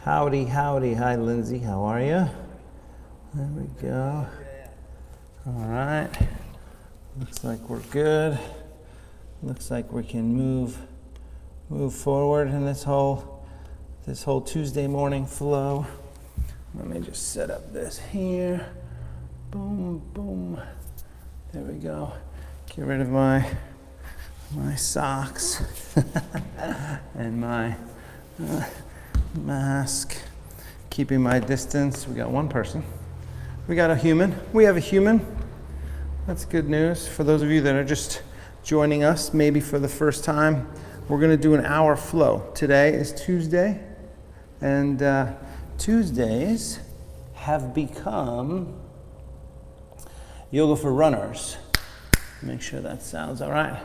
Howdy, howdy. Hi, Lindsay. How are you? There we go. All right. Looks like we're good. Looks like we can move forward in this whole Tuesday morning flow. Let me just set up this here. Boom, boom. There we go. Get rid of my socks and my mask. Keeping my distance. We got one person. We got a human. We have a human. That's good news. For those of you that are just joining us, maybe for the first time, we're going to do an hour flow. Today is Tuesday, and Tuesdays have become yoga for runners. Make sure that sounds all right.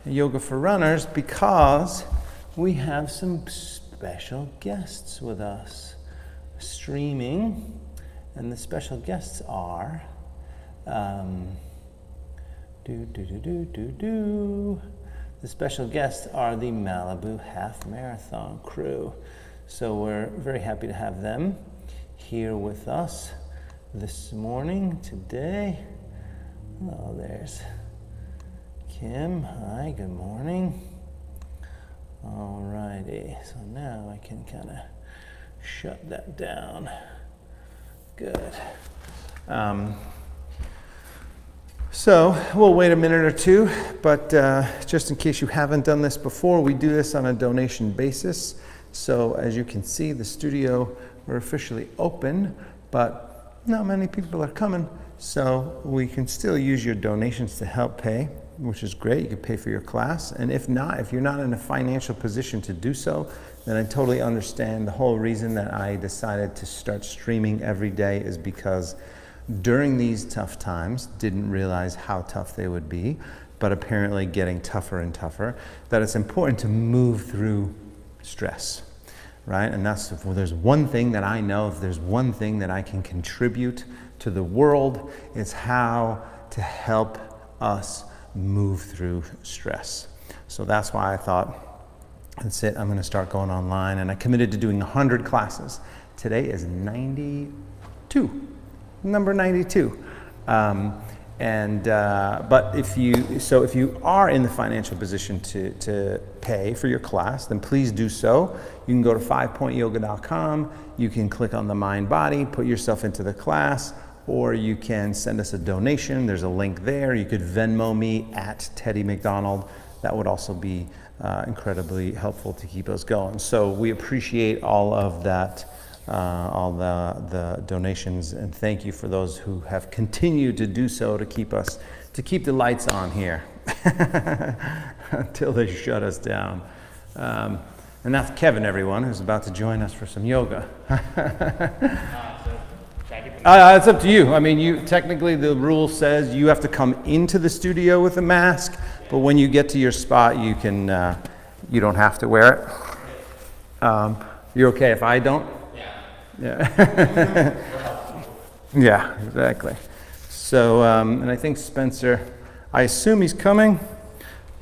Yoga for runners, because we have some special guests with us streaming, and the special guests are the special guests are the Malibu Half Marathon crew. So we're very happy to have them here with us this morning, today. Oh, there's Kim. Hi, good morning. All righty, so now I can kind of shut that down. Good. So we'll wait a minute or two, but just in case you haven't done this before, we do this on a donation basis. So as you can see, the studio, we're officially open, but not many people are coming. So we can still use your donations to help pay, which is great. You can pay for your class. And if you're not in a financial position to do so, then I totally understand. The whole reason that I decided to start streaming every day is because during these tough times, didn't realize how tough they would be, but apparently getting tougher and tougher, that it's important to move through stress, right? And that's, if there's one thing that I know, if there's one thing that I can contribute to the world, it's how to help us move through stress. So that's why I thought, that's it, I'm going to start going online, and I committed to doing 100 classes. Today is 92. Number 92. But if you are in the financial position to pay for your class, then please do so. You can go to 5pointyoga.com. You can click on the mind body, put yourself into the class, or you can send us a donation. There's a link there. You could Venmo me at Teddy McDonald. That would also be incredibly helpful to keep us going. So we appreciate all of that. All the donations, and thank you for those who have continued to do so to keep the lights on here until they shut us down. And that's Kevin, everyone, who's about to join us for some yoga. It's up to you. I mean, technically the rule says you have to come into the studio with a mask, but when you get to your spot, you don't have to wear it. You're okay if I don't? Yeah. Yeah, exactly. So, and I think Spencer, I assume he's coming,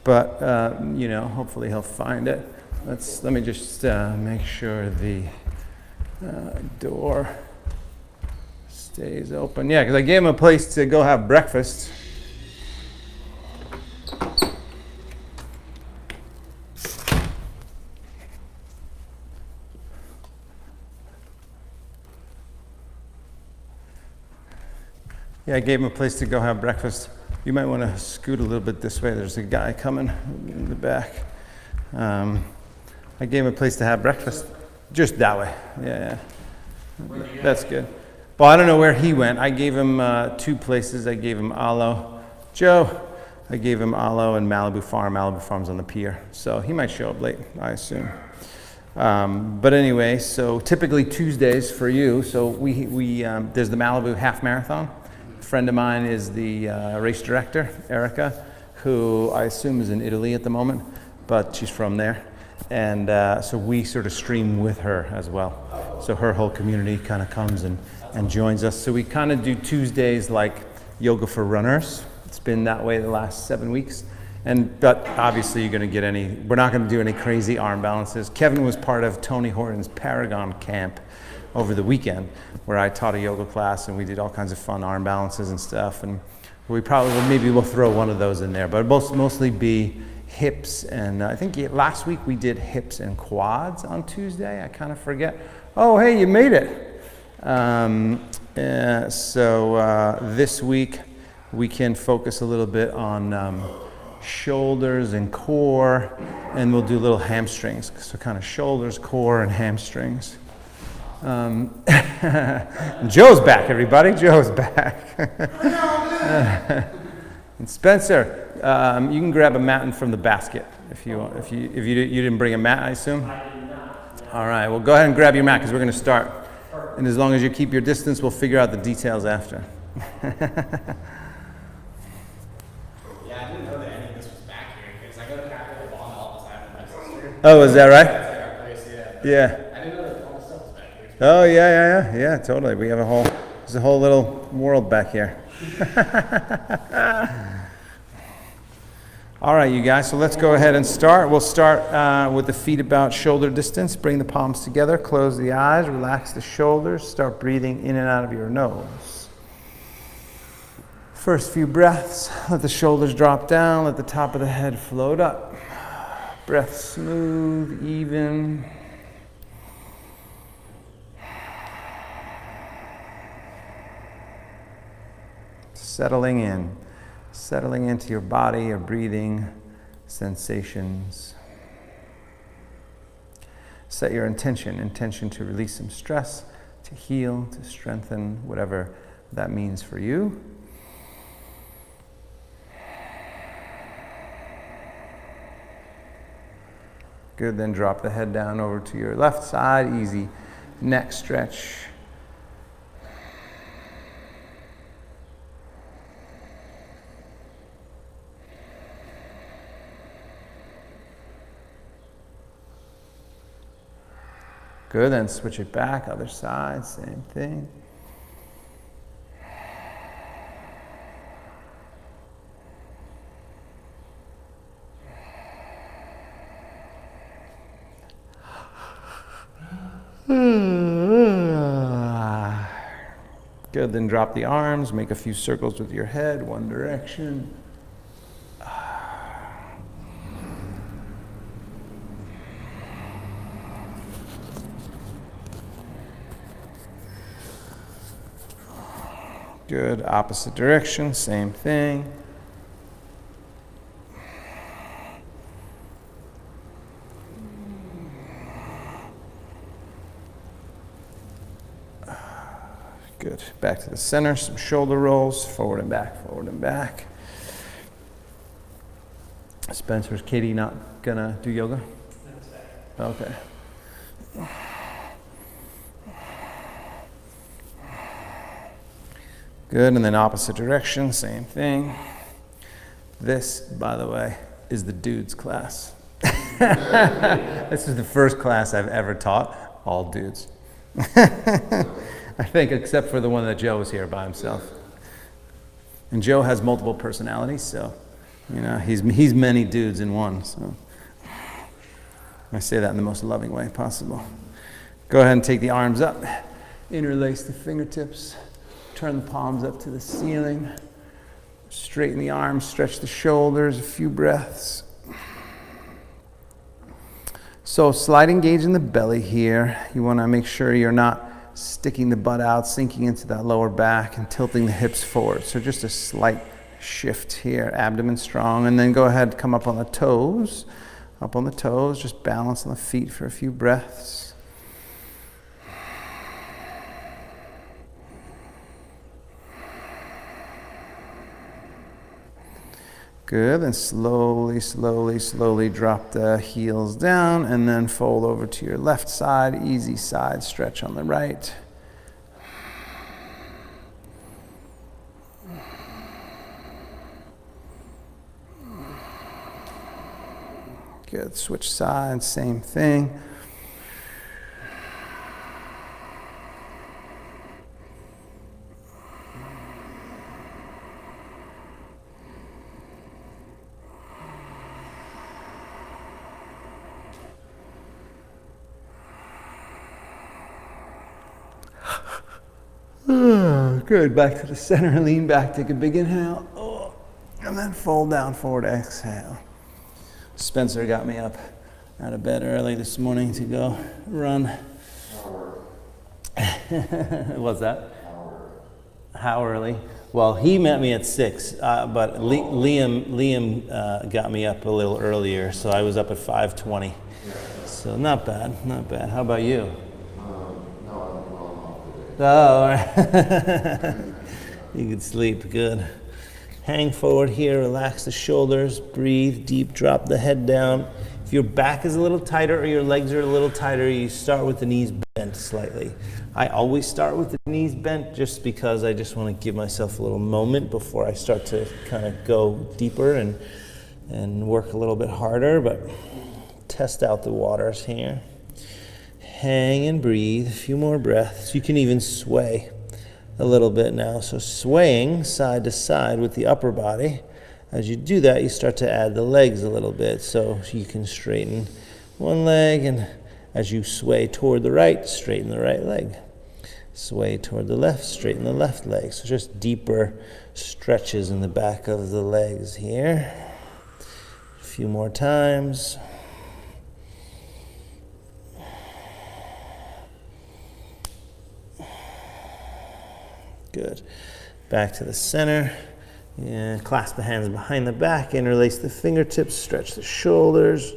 but hopefully he'll find it. Let me just make sure the door stays open. Yeah, because I gave him a place to go have breakfast. Yeah, I gave him a place to go have breakfast. You might want to scoot a little bit this way. There's a guy coming in the back. I gave him a place to have breakfast. Just that way. Yeah. That's good. Well, I don't know where he went. I gave him two places. I gave him Alo. Joe, I gave him Alo and Malibu Farm. Malibu Farm's on the pier. So he might show up late, I assume. But anyway, so typically Tuesdays for you. So we there's the Malibu Half Marathon. A friend of mine is the race director, Erica, who I assume is in Italy at the moment, but she's from there. And so we sort of stream with her as well. So her whole community kind of comes and joins us. So we kind of do Tuesdays like yoga for runners. It's been that way the last 7 weeks. But obviously you're going to get we're not going to do any crazy arm balances. Kevin was part of Tony Horton's Paragon camp over the weekend where I taught a yoga class and we did all kinds of fun arm balances and stuff. And maybe we'll throw one of those in there, but it'll mostly be hips. And I think last week we did hips and quads on Tuesday. I kind of forget. Oh, hey, you made it. So this week we can focus a little bit on shoulders and core, and we'll do little hamstrings. So kind of shoulders, core, and hamstrings. Joe's back, everybody. Joe's back. And Spencer, you can grab a mat from the basket if you want. If you didn't bring a mat, I assume. I did not. All right. Well, go ahead and grab your mat because we're going to start. And as long as you keep your distance, we'll figure out the details after. Yeah, I didn't know that any of this was back here because I go to tackle the ball all the time with my sister. Oh, is that right? That's like our place, yeah. Yeah. I didn't know that all the stuff was back here. Oh, yeah, totally. We have there's a whole little world back here. All right, you guys, so let's go ahead and start. We'll start with the feet about shoulder distance. Bring the palms together, close the eyes, relax the shoulders, start breathing in and out of your nose. First few breaths, let the shoulders drop down, let the top of the head float up. Breath smooth, even. Settling into your body, your breathing sensations. Set your intention to release some stress, to heal, to strengthen, whatever that means for you. Good, then drop the head down over to your left side, easy neck stretch. Good, then switch it back, other side, same thing. Good, then drop the arms, make a few circles with your head, one direction. Good, opposite direction, same thing. Good, back to the center, some shoulder rolls, forward and back, forward and back. Spencer's Katie not gonna do yoga? Okay. Good, and then opposite direction, same thing. This, by the way, is the dudes class. This is the first class I've ever taught, all dudes. I think, except for the one that Joe was here by himself. And Joe has multiple personalities, so, he's many dudes in one, so. I say that in the most loving way possible. Go ahead and take the arms up, interlace the fingertips. Turn the palms up to the ceiling. Straighten the arms, stretch the shoulders, a few breaths. So slight engage in the belly here. You want to make sure you're not sticking the butt out, sinking into that lower back and tilting the hips forward. So just a slight shift here, abdomen strong. And then go ahead, come up on the toes. Up on the toes, just balance on the feet for a few breaths. Good, then slowly drop the heels down and then fold over to your left side, easy side stretch on the right. Good, switch sides, same thing. Good. Back to the center. Lean back. Take a big inhale. Oh, and then fold down forward. Exhale. Spencer got me up out of bed early this morning to go run. What's that? How early? Well, he met me at 6, but Liam got me up a little earlier, so I was up at 5:20. So not bad, not bad. How about you? Oh, all right. You could sleep, good. Hang forward here, relax the shoulders, breathe deep, drop the head down. If your back is a little tighter or your legs are a little tighter, you start with the knees bent slightly. I always start with the knees bent just because I just want to give myself a little moment before I start to kind of go deeper and work a little bit harder, but test out the waters here. Hang and breathe, a few more breaths. You can even sway a little bit now. So swaying side to side with the upper body. As you do that, you start to add the legs a little bit. So you can straighten one leg, and as you sway toward the right, straighten the right leg. Sway toward the left, straighten the left leg. So just deeper stretches in the back of the legs here. A few more times. Good. Back to the center. And clasp the hands behind the back, interlace the fingertips, stretch the shoulders.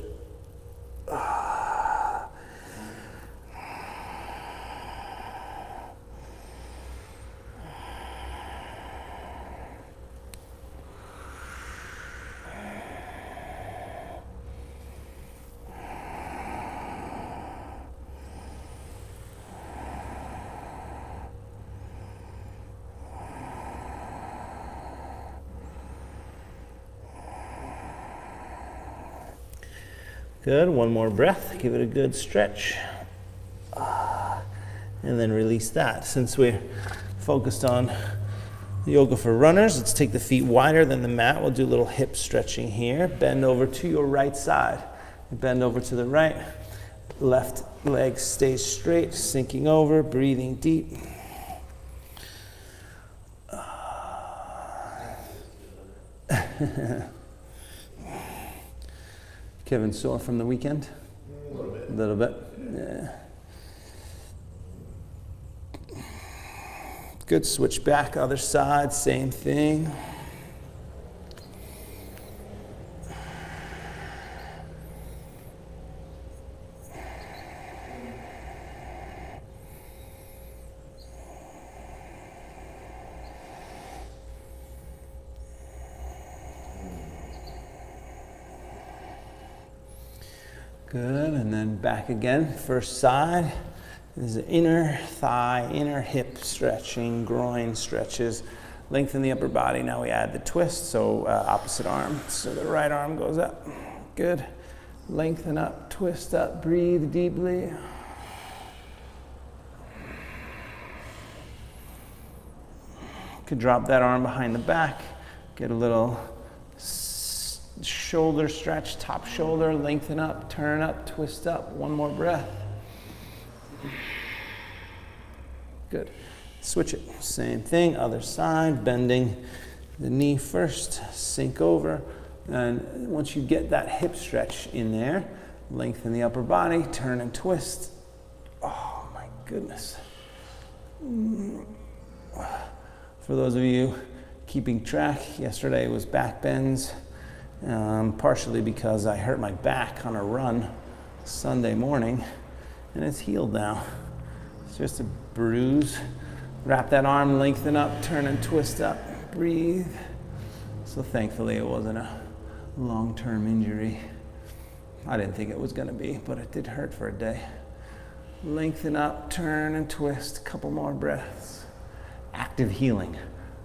Good, one more breath, give it a good stretch. And then release that. Since we're focused on yoga for runners, let's take the feet wider than the mat. We'll do a little hip stretching here. Bend over to your right side. Bend over to the right. Left leg stays straight, sinking over, breathing deep. Kevin, sore from the weekend? A little bit. A little bit, yeah. Good, switch back, other side, same thing. Good, and then back again. First side is the inner thigh, inner hip stretching, groin stretches. Lengthen the upper body. Now we add the twist, so opposite arm. So the right arm goes up. Good. Lengthen up, twist up, breathe deeply. Could drop that arm behind the back. Get a little shoulder stretch, top shoulder, lengthen up, turn up, twist up. One more breath. Good. Switch it. Same thing, other side, bending the knee first, sink over. And once you get that hip stretch in there, lengthen the upper body, turn and twist. Oh my goodness. For those of you keeping track, yesterday was back bends. Partially because I hurt my back on a run Sunday morning, and it's healed now. It's just a bruise. Wrap that arm, lengthen up, turn and twist up, breathe. So thankfully it wasn't a long-term injury. I didn't think it was going to be, but it did hurt for a day. Lengthen up, turn and twist, a couple more breaths. Active healing.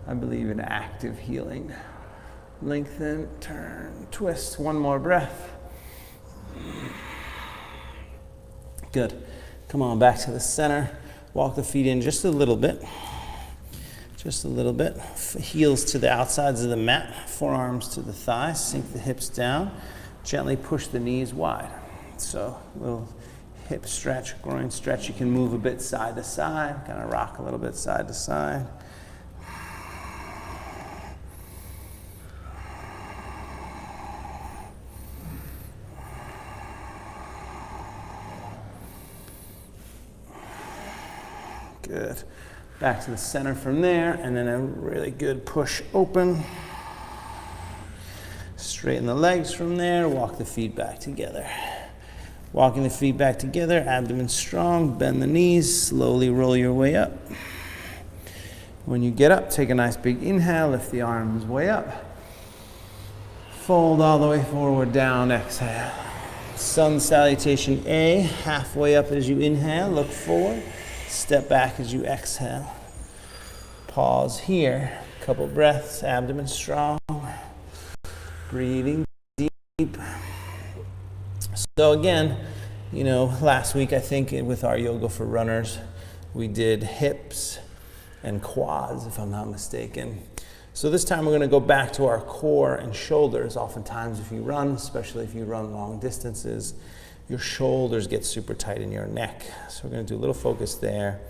I believe in active healing. Lengthen, turn, twist. One more breath. Good. Come on, back to the center. Walk the feet in just a little bit. Just a little bit. Heels to the outsides of the mat. Forearms to the thighs. Sink the hips down. Gently push the knees wide. So little hip stretch, groin stretch. You can move a bit side to side, kind of rock a little bit side to side. Good. Back to the center from there, and then a really good push open. Straighten the legs from there, walk the feet back together. Walking the feet back together, abdomen strong, bend the knees, slowly roll your way up. When you get up, take a nice big inhale, lift the arms way up. Fold all the way forward, down, exhale. Sun salutation A, halfway up as you inhale, look forward. Step back as you exhale. Pause here. Couple breaths, abdomen strong. Breathing deep. So again, you know, last week I think with our yoga for runners, we did hips and quads, if I'm not mistaken. So this time we're going to go back to our core and shoulders. Oftentimes if you run, especially if you run long distances, your shoulders get super tight in your neck. So we're going to do a little focus there.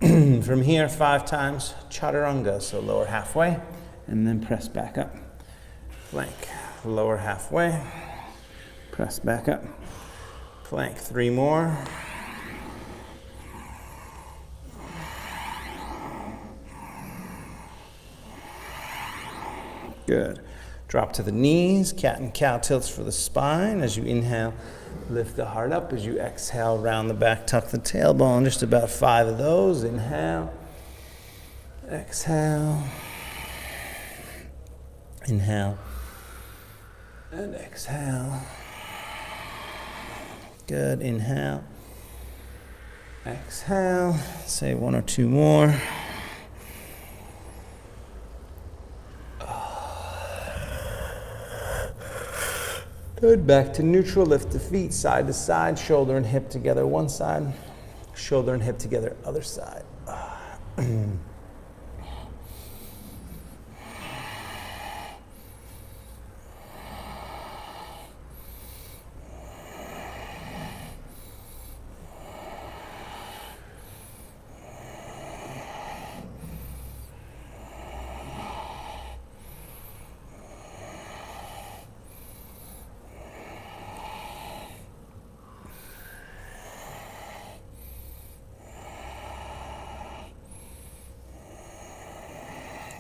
From here, 5 times, chaturanga, so lower halfway, and then press back up. Plank, lower halfway, press back up. Plank, 3 more. Good. Drop to the knees, cat and cow tilts for the spine. As you inhale, lift the heart up. As you exhale, round the back, tuck the tailbone. Just about 5 of those. Inhale, exhale, inhale, and exhale. Good. Inhale, exhale. Say 1 or 2 more. Good, back to neutral, lift the feet side to side, shoulder and hip together one side, shoulder and hip together other side.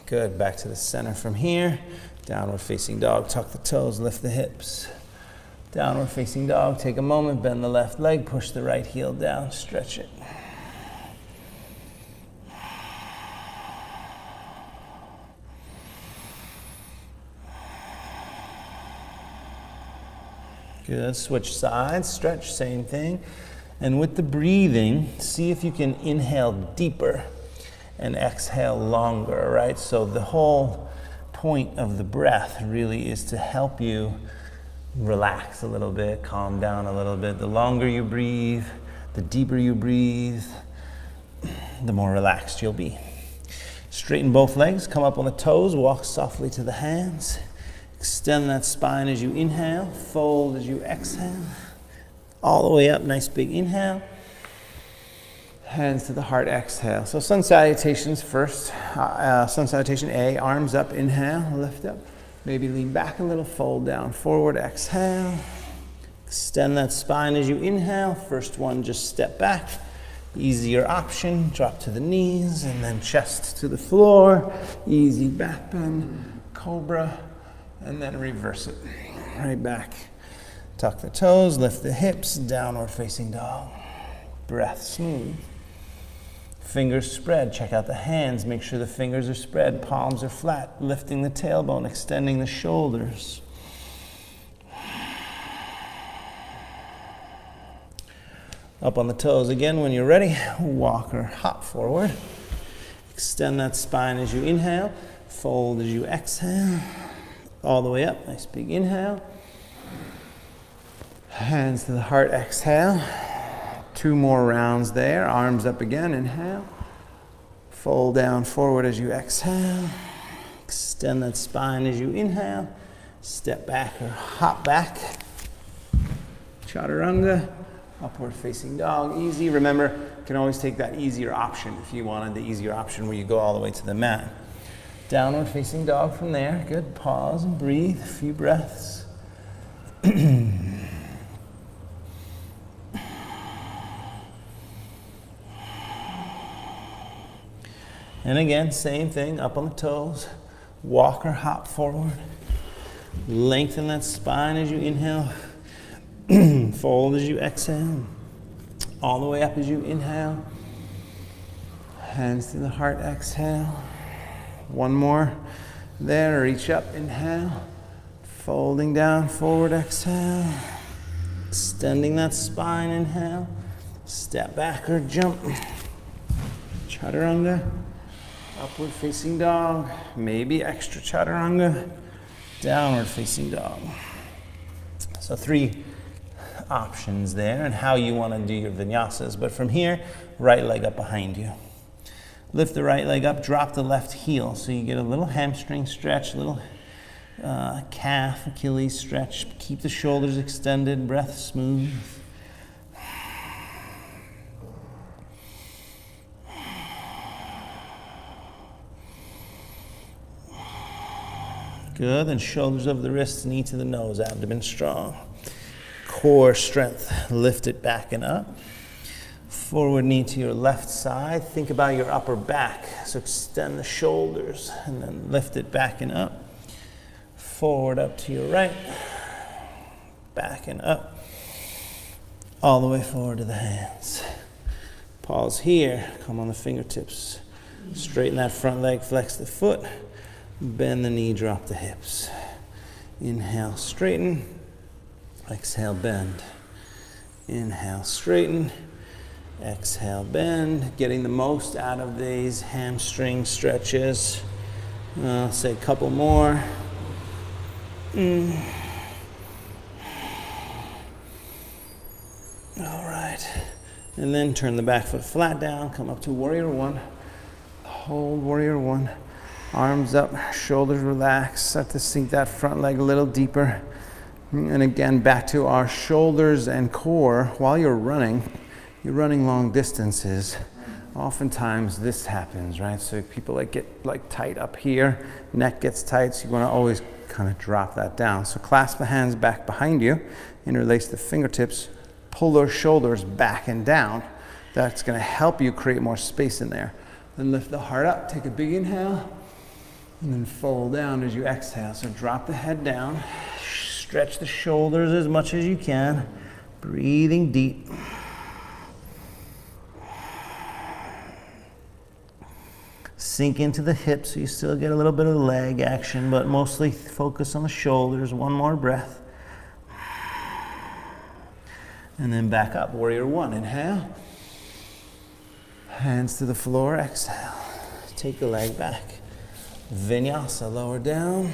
Good, back to the center from here. Downward facing dog, tuck the toes, lift the hips. Downward facing dog, take a moment, bend the left leg, push the right heel down, stretch it. Good, switch sides, stretch, same thing. And with the breathing, see if you can inhale deeper and exhale longer, right? So the whole point of the breath really is to help you relax a little bit, calm down a little bit. The longer you breathe, the deeper you breathe, the more relaxed you'll be. Straighten both legs, come up on the toes, walk softly to the hands. Extend that spine as you inhale, fold as you exhale. All the way up, nice big inhale. Hands to the heart, exhale. So sun salutations first. Sun salutation A, arms up, inhale, lift up. Maybe lean back a little, fold down, forward, exhale. Extend that spine as you inhale. First one, just step back. Easier option, drop to the knees and then chest to the floor. Easy back bend, cobra, and then reverse it. Right back. Tuck the toes, lift the hips, downward facing dog. Breath smooth. Fingers spread, check out the hands, make sure the fingers are spread, palms are flat, lifting the tailbone, extending the shoulders. Up on the toes again when you're ready, walk or hop forward. Extend that spine as you inhale, fold as you exhale, all the way up, nice big inhale. Hands to the heart, exhale. 2 more rounds there. Arms up again, inhale. Fold down forward as you exhale. Extend that spine as you inhale. Step back or hop back. Chaturanga. Upward facing dog, easy. Remember, you can always take that easier option if you wanted the easier option where you go all the way to the mat. Downward facing dog from there. Good. Pause and breathe. A few breaths. And again, same thing, up on the toes. Walk or hop forward. Lengthen that spine as you inhale. Fold as you exhale. All the way up as you inhale. Hands to the heart, exhale. One more there, reach up, inhale. Folding down, forward, exhale. Extending that spine, inhale. Step back or jump. Chaturanga. Upward facing dog, maybe extra chaturanga, downward facing dog. So 3 options there and how you want to do your vinyasas. But from here, right leg up behind you. Lift the right leg up, drop the left heel. So you get a little hamstring stretch, a little calf, Achilles stretch. Keep the shoulders extended, breath smooth. Good, and shoulders over the wrists, knee to the nose, abdomen strong. Core strength, lift it back and up. Forward knee to your left side. Think about your upper back. So extend the shoulders and then lift it back and up. Forward up to your right. Back and up. All the way forward to the hands. Pause here, come on the fingertips. Straighten that front leg, flex the foot. Bend the knee, drop the hips. Inhale, straighten. Exhale, bend. Inhale, straighten. Exhale, bend. Getting the most out of these hamstring stretches. Say a couple more. All right. And then turn the back foot flat down. Come up to warrior 1. Hold warrior 1. Arms up, shoulders relaxed. Start to sink that front leg a little deeper. And again, back to our shoulders and core. While you're running long distances. Oftentimes this happens, right? So people get tight up here, neck gets tight, so you want to always kind of drop that down. So clasp the hands back behind you, interlace the fingertips, pull those shoulders back and down. That's going to help you create more space in there. Then lift the heart up, take a big inhale. And then fold down as you exhale. So drop the head down. Stretch the shoulders as much as you can. Breathing deep. Sink into the hips so you still get a little bit of leg action, but mostly focus on the shoulders. One more breath. And then back up. Warrior 1. Inhale. Hands to the floor. Exhale. Take the leg back. Vinyasa, lower down,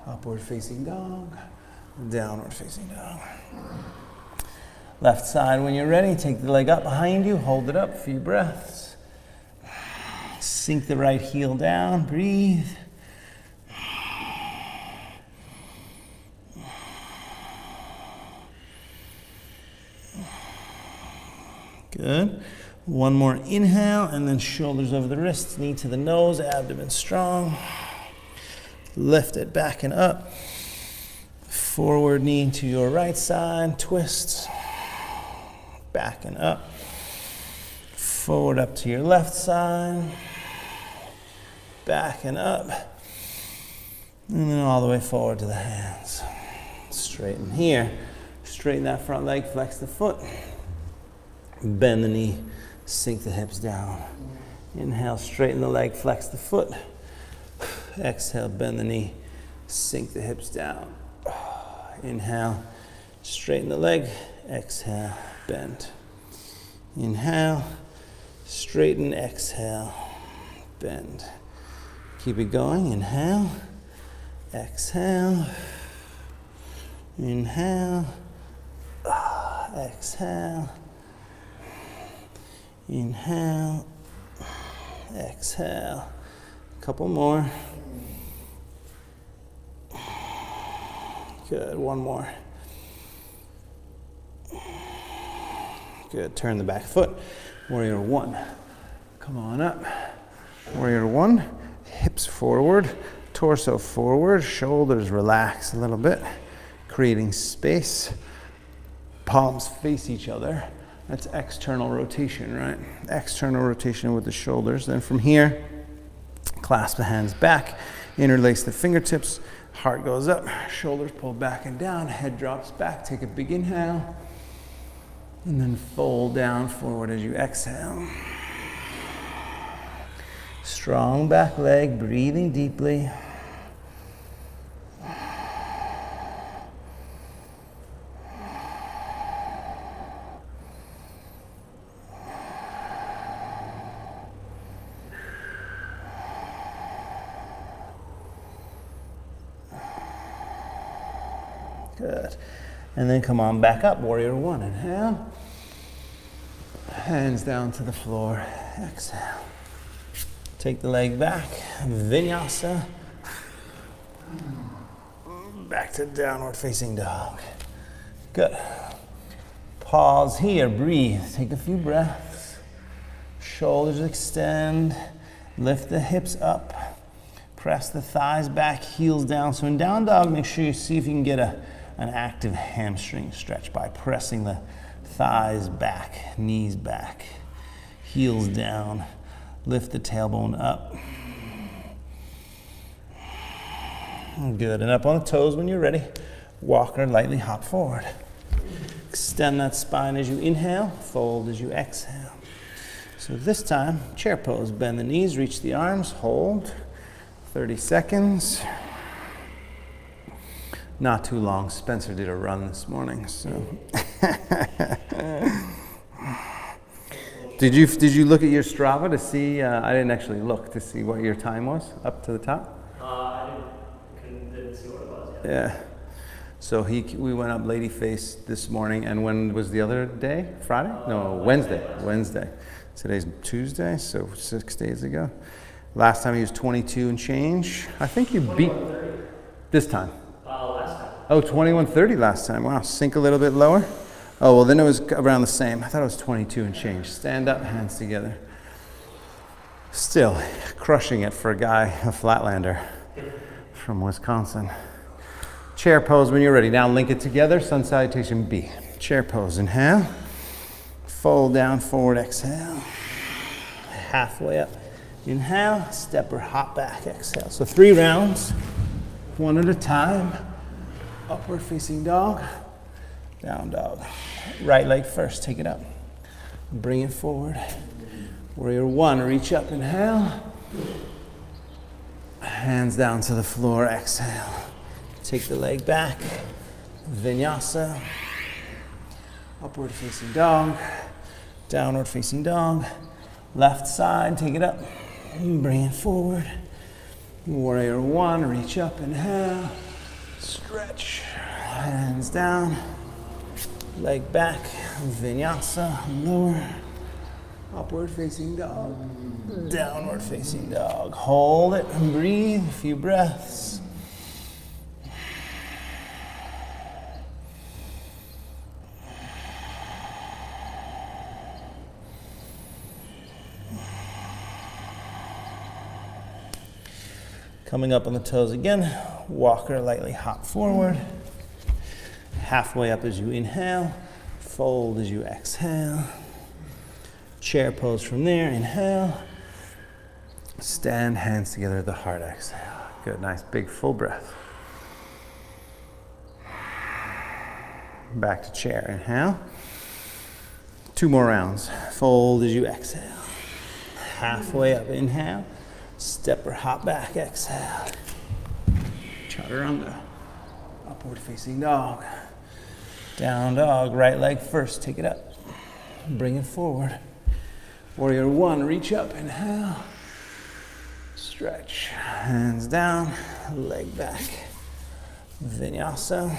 upward facing dog, downward facing dog. Left side, when you're ready, take the leg up behind you, hold it up, a few breaths. Sink the right heel down, breathe. Good. One more inhale, and then shoulders over the wrists, knee to the nose, abdomen strong. Lift it back and up. Forward knee to your right side, twist. Back and up. Forward up to your left side. Back and up. And then all the way forward to the hands. Straighten here. Straighten that front leg, flex the foot. Bend the knee. Sink the hips down. Inhale, straighten the leg, flex the foot. Exhale, bend the knee, sink the hips down. Inhale, straighten the leg. Exhale, bend. Inhale, straighten, exhale, bend. Keep it going. Inhale, exhale, inhale, exhale. Inhale, exhale. Couple more. Good, one more. Good, turn the back foot. Warrior one. Come on up. Warrior one. Hips forward, torso forward, shoulders relax a little bit, creating space. Palms face each other. That's external rotation, right? External rotation with the shoulders. Then from here, clasp the hands back, interlace the fingertips, heart goes up, shoulders pull back and down, head drops back, take a big inhale, and then fold down forward as you exhale. Strong back leg, breathing deeply. Good. And then come on back up, warrior one. Inhale. Hands down to the floor. Exhale. Take the leg back. Vinyasa. Back to downward facing dog. Good. Pause here. Breathe. Take a few breaths. Shoulders extend. Lift the hips up. Press the thighs back, heels down. So in down dog, make sure you see if you can get an active hamstring stretch by pressing the thighs back, knees back, heels down. Lift the tailbone up. Good, and up on the toes when you're ready. Walk or lightly hop forward. Extend that spine as you inhale, fold as you exhale. So this time, chair pose. Bend the knees, reach the arms, hold. 30 seconds. Not too long. Spencer did a run this morning, so. Did you look at your Strava to see? I didn't actually look to see what your time was up to the top. I didn't see what it was yet. Yeah. So we went up Ladyface this morning, and when was the other day? Friday? No, Wednesday. Wednesday. Today's Tuesday, so 6 days ago. Last time he was 22 and change. I think you beat this time. Last time. Oh, 21:30 last time. Wow, sink a little bit lower. Oh, well, then it was around the same. I thought it was 22 and change. Stand up, hands together. Still crushing it for a guy, a flatlander from Wisconsin. Chair pose when you're ready. Now link it together. Sun salutation B. Chair pose. Inhale. Fold down, forward, exhale. Halfway up. Inhale, step or hop back, exhale. So 3 rounds, one at a time. Upward facing dog, down dog. Right leg first, take it up. Bring it forward. Warrior one, reach up, inhale. Hands down to the floor, exhale. Take the leg back, vinyasa. Upward facing dog, downward facing dog. Left side, take it up. Bring it forward. Warrior one, reach up, inhale. Stretch. Hands down. Leg back. Vinyasa. Lower. Upward facing dog. Downward facing dog. Hold it and breathe. A few breaths. Coming up on the toes again, walker lightly hop forward. Halfway up as you inhale, fold as you exhale. Chair pose from there, inhale. Stand, hands together at the heart, exhale. Good, nice big full breath. Back to chair, inhale. 2 more rounds, fold as you exhale. Halfway up, inhale. Step or hop back, exhale. Chaturanga. Upward facing dog. Down dog, right leg first, take it up. Bring it forward. Warrior one, reach up, inhale. Stretch, hands down, leg back. Vinyasa.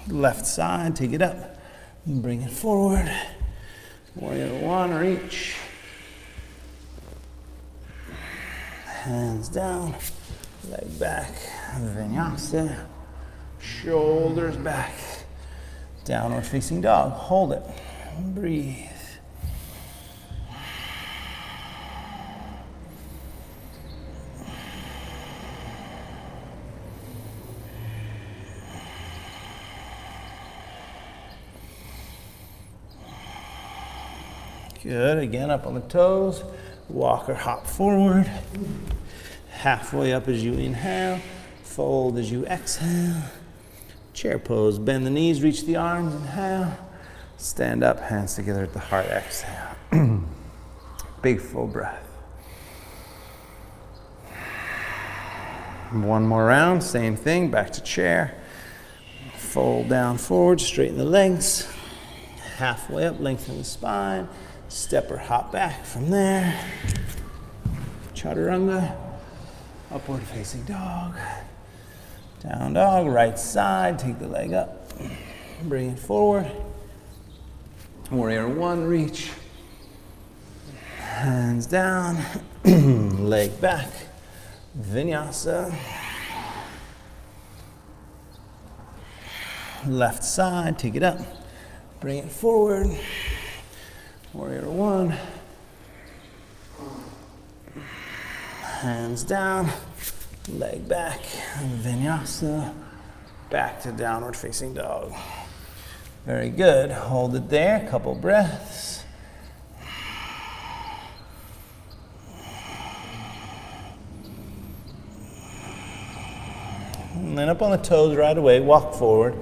Left side, take it up. Bring it forward. Warrior one, reach. Hands down, leg back, vinyasa. shoulders back. Downward facing dog. Hold it. Breathe. Good. Again, up on the toes. Walk or hop forward. Halfway up as you inhale. Fold as you exhale. Chair pose. Bend the knees, reach the arms. Inhale. Stand up, hands together at the heart. Exhale. Big full breath. One more round. Same thing. Back to chair. Fold down forward. Straighten the legs. Halfway up, lengthen the spine. Step or hop back from there. Chaturanga. Upward facing dog. Down dog, right side. Take the leg up. Bring it forward. Warrior one, reach. Hands down. Leg back. Vinyasa. Left side, take it up. Bring it forward. Warrior one. Hands down. Leg back. Vinyasa. Back to downward facing dog. Very good. Hold it there. Couple breaths. And then up on the toes right away. Walk forward.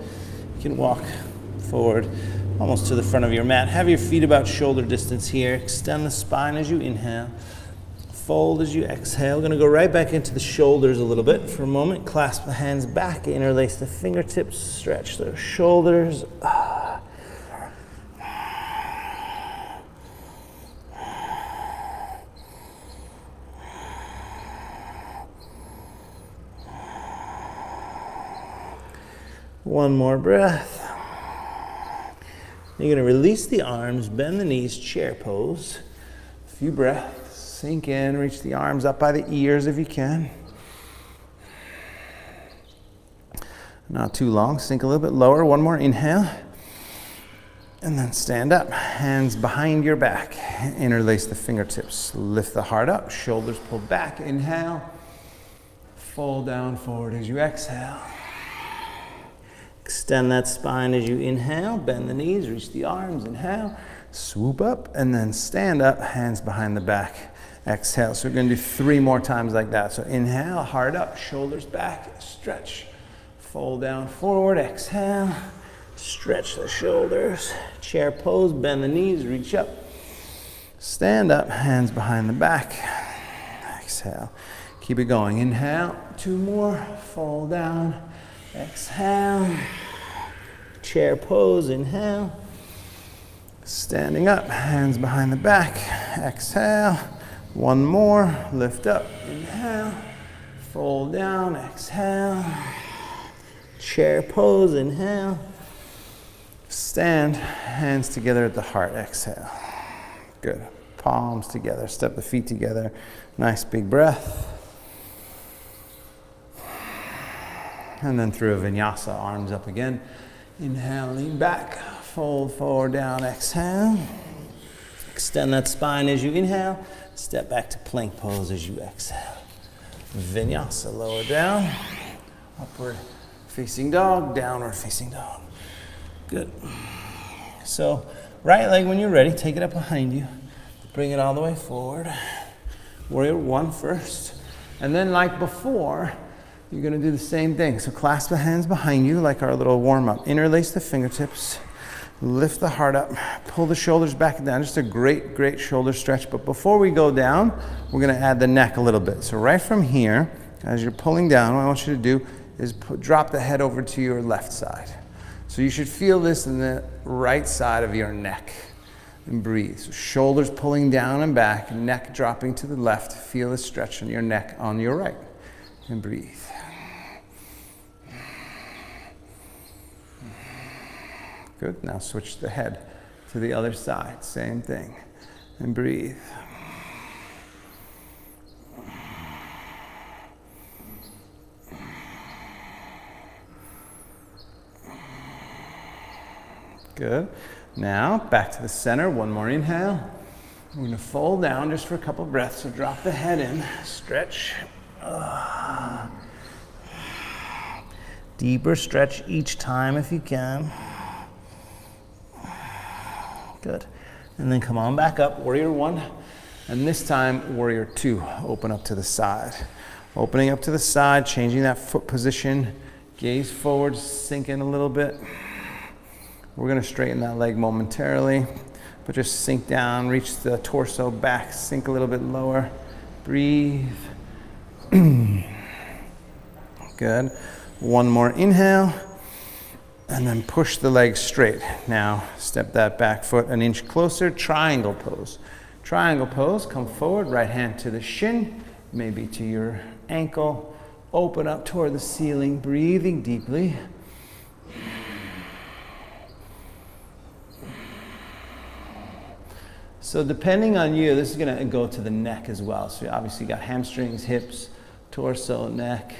You can walk forward almost to the front of your mat. Have your feet about shoulder distance here. Extend the spine as you inhale. Fold as you exhale. Going to go right back into the shoulders a little bit for a moment. Clasp the hands back. Interlace the fingertips. Stretch those shoulders. One more breath. You're going to release the arms, bend the knees, chair pose. A few breaths. Sink in, reach the arms up by the ears if you can. Not too long. Sink a little bit lower. One more inhale. And then stand up. Hands behind your back. Interlace the fingertips. Lift the heart up. Shoulders pulled back. Inhale. Fold down forward as you exhale. Extend that spine as you inhale. Bend the knees, reach the arms. Inhale. Swoop up and then stand up. Hands behind the back. Exhale. So we're going to do 3 more times like that. So inhale, heart up, shoulders back, stretch. Fold down forward. Exhale. Stretch the shoulders. Chair pose. Bend the knees, reach up. Stand up. Hands behind the back. Exhale. Keep it going. Inhale. 2 more. Fold down. Exhale, chair pose, inhale, standing up, hands behind the back, exhale, 1 more, lift up, inhale, fold down, exhale, chair pose, inhale, stand, hands together at the heart, exhale, good, palms together, step the feet together, nice big breath. And then through a vinyasa, arms up again. Inhale, lean back, fold forward, down, exhale. Extend that spine as you inhale. Step back to plank pose as you exhale. Vinyasa, lower down. Upward facing dog, downward facing dog. Good. So, right leg when you're ready, take it up behind you. Bring it all the way forward. Warrior one first. And then like before, you're going to do the same thing. So clasp the hands behind you like our little warm-up. Interlace the fingertips. Lift the heart up. Pull the shoulders back and down. Just a great, great shoulder stretch. But before we go down, we're going to add the neck a little bit. So right from here, as you're pulling down, what I want you to do is drop the head over to your left side. So you should feel this in the right side of your neck. And breathe. So shoulders pulling down and back, neck dropping to the left. Feel the stretch in your neck on your right. And breathe. Good. Now switch the head to the other side. Same thing. And breathe. Good. Now, back to the center. One more inhale. We're going to fold down just for a couple breaths. So drop the head in. Stretch. Deeper stretch each time if you can. Good. And then come on back up, warrior one. And this time, warrior two. Open up to the side. Opening up to the side, changing that foot position. Gaze forward, sink in a little bit. We're going to straighten that leg momentarily, but just sink down, reach the torso back, sink a little bit lower. Breathe. Good. One more inhale, and then push the leg straight. Now, step that back foot an inch closer, triangle pose. Triangle pose, come forward, right hand to the shin, maybe to your ankle. Open up toward the ceiling, breathing deeply. So depending on you, this is going to go to the neck as well. So you obviously got hamstrings, hips, torso, neck.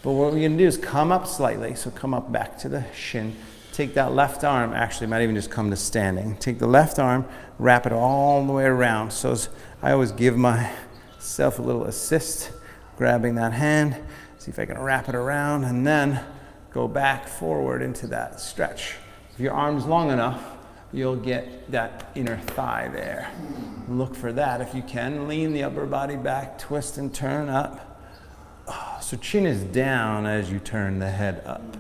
But what we're going to do is come up slightly. So come up back to the shin. Take that left arm, actually might even just come to standing. Take the left arm, wrap it all the way around. So I always give myself a little assist, grabbing that hand. See if I can wrap it around and then go back forward into that stretch. If your arm's long enough, you'll get that inner thigh there. Look for that if you can. Lean the upper body back, twist and turn up. So chin is down as you turn the head up.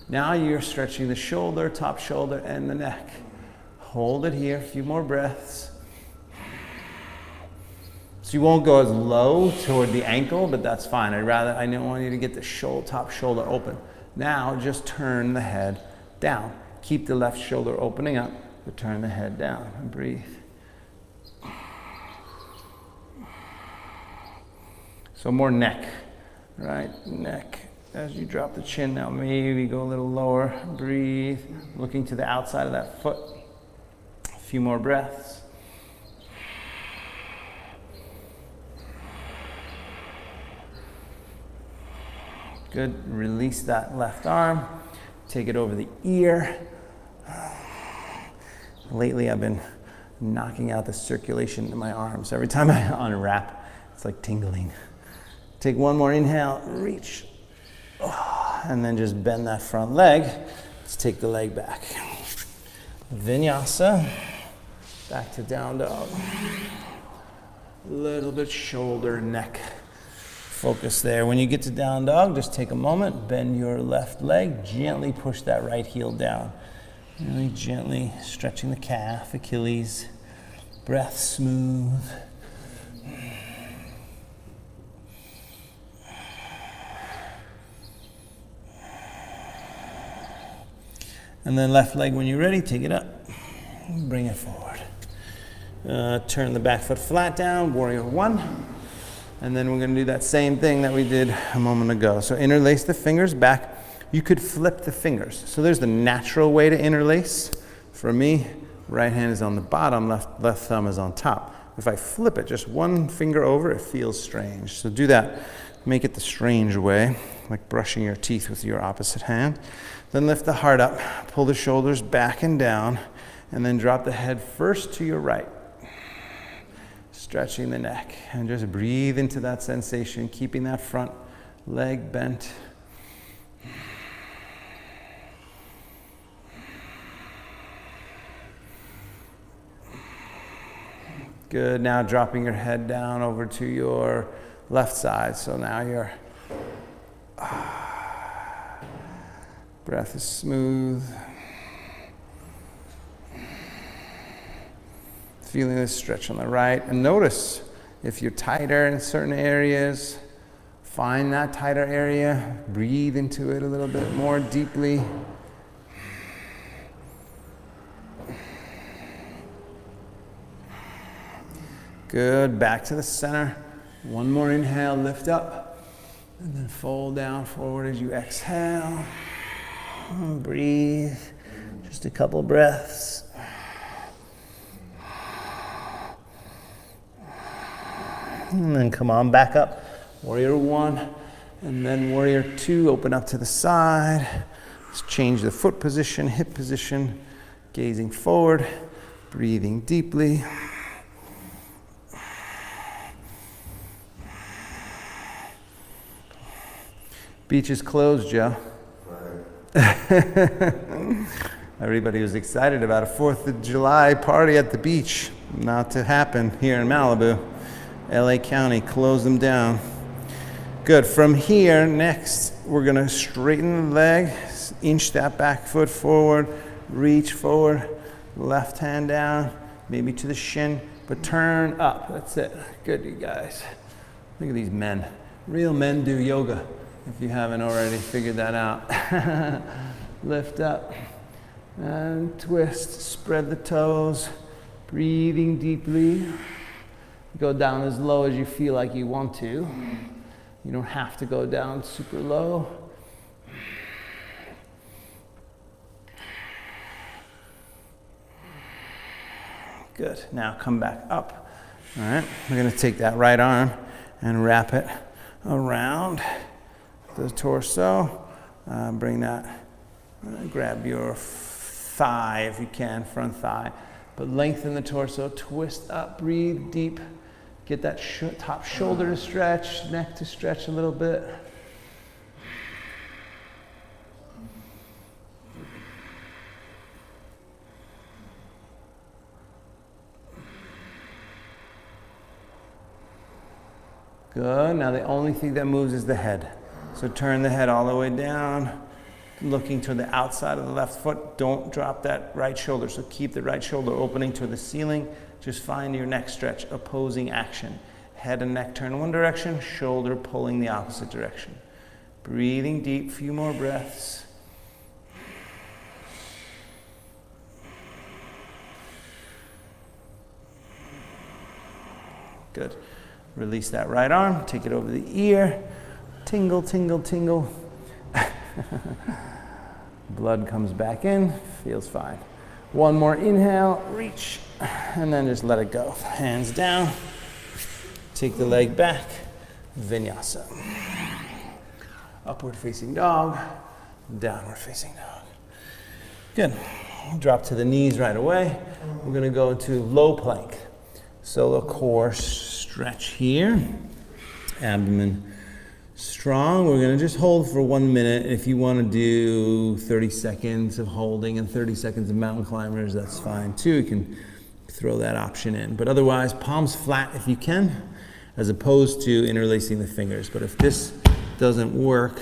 Now you're stretching the shoulder, top shoulder, and the neck. Hold it here, a few more breaths. So you won't go as low toward the ankle, but that's fine. I don't want you to get the top shoulder open. Now just turn the head down. Keep the left shoulder opening up, but turn the head down and breathe. So more neck, right? Neck. As you drop the chin now, maybe go a little lower. Breathe, looking to the outside of that foot. A few more breaths. Good. Release that left arm. Take it over the ear. Lately, I've been knocking out the circulation in my arms. Every time I unwrap, it's like tingling. Take one more inhale, reach. And then just bend that front leg. Let's take the leg back. Vinyasa. Back to down dog. A little bit shoulder, neck. Focus there. When you get to down dog, just take a moment, bend your left leg, gently push that right heel down. Really gently stretching the calf, Achilles. Breath smooth. And then left leg, when you're ready, take it up. Bring it forward. Turn the back foot flat down, warrior one. And then we're going to do that same thing that we did a moment ago. So interlace the fingers back. You could flip the fingers. So there's the natural way to interlace. For me, right hand is on the bottom, left thumb is on top. If I flip it just one finger over, it feels strange. So do that. Make it the strange way, like brushing your teeth with your opposite hand. Then lift the heart up, pull the shoulders back and down, and then drop the head first to your right. Stretching the neck, and just breathe into that sensation, keeping that front leg bent. Good. Now dropping your head down over to your left side. So now your breath is smooth. Feeling this stretch on the right. And notice if you're tighter in certain areas, find that tighter area. Breathe into it a little bit more deeply. Good. Back to the center. One more inhale, lift up. And then fold down forward as you exhale. Breathe. Just a couple breaths. And then come on back up. Warrior one. And then warrior two. Open up to the side. Let's change the foot position, hip position. Gazing forward, breathing deeply. Beach is closed, Joe. Everybody was excited about a 4th of July party at the beach. Not to happen here in Malibu. LA County closed them down. Good. From here, next, we're going to straighten the leg, inch that back foot forward, reach forward, left hand down, maybe to the shin, but turn up. That's it. Good, you guys. Look at these men. Real men do yoga, if you haven't already figured that out. Lift up and twist. Spread the toes. Breathing deeply. Go down as low as you feel like you want to. You don't have to go down super low. Good. Now come back up. All right. We're going to take that right arm and wrap it around the torso. Bring that. Grab your thigh if you can, front thigh. But lengthen the torso. Twist up. Breathe deep. Get that top shoulder to stretch, neck to stretch a little bit. Good. Now the only thing that moves is the head. So turn the head all the way down, looking to the outside of the left foot. Don't drop that right shoulder. So keep the right shoulder opening to the ceiling. Just find your neck stretch, opposing action. Head and neck turn one direction, shoulder pulling the opposite direction. Breathing deep, few more breaths. Good. Release that right arm, take it over the ear. Tingle, tingle, tingle. Blood comes back in, feels fine. One more inhale, reach, and then just let it go. Hands down, take the leg back, vinyasa. Upward facing dog, downward facing dog. Good. Drop to the knees right away. We're gonna go into low plank. So the core stretch here, abdomen strong. We're gonna just hold for 1 minute. If you wanna do 30 seconds of holding and 30 seconds of mountain climbers, that's fine too. You can throw that option in. But otherwise, palms flat if you can, as opposed to interlacing the fingers. But if this doesn't work,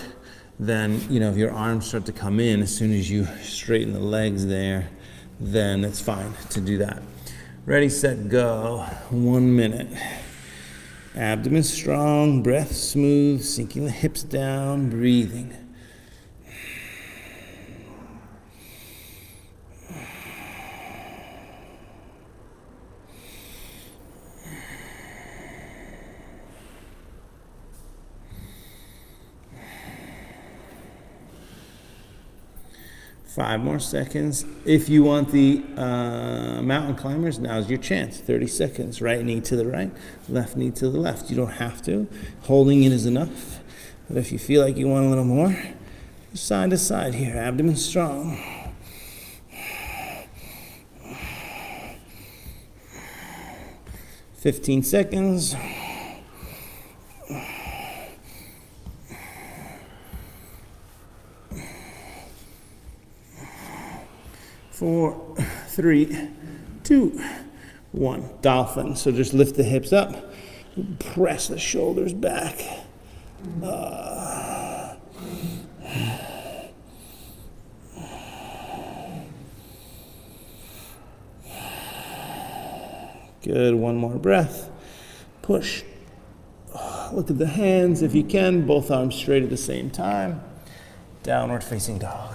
then, if your arms start to come in as soon as you straighten the legs there, then it's fine to do that. Ready, set, go. 1 minute. Abdomen strong, breath smooth, sinking the hips down, breathing. Five more seconds. If you want the mountain climbers, now's your chance. 30 seconds. Right knee to the right, left knee to the left. You don't have to. Holding it is enough. But if you feel like you want a little more, side to side here. Abdomen strong. "15 seconds. 4, 3, 2, 1. Dolphin. So just lift the hips up, press the shoulders back. Good. One more breath. Push. Look at the hands if you can, both arms straight at the same time. Downward facing dog.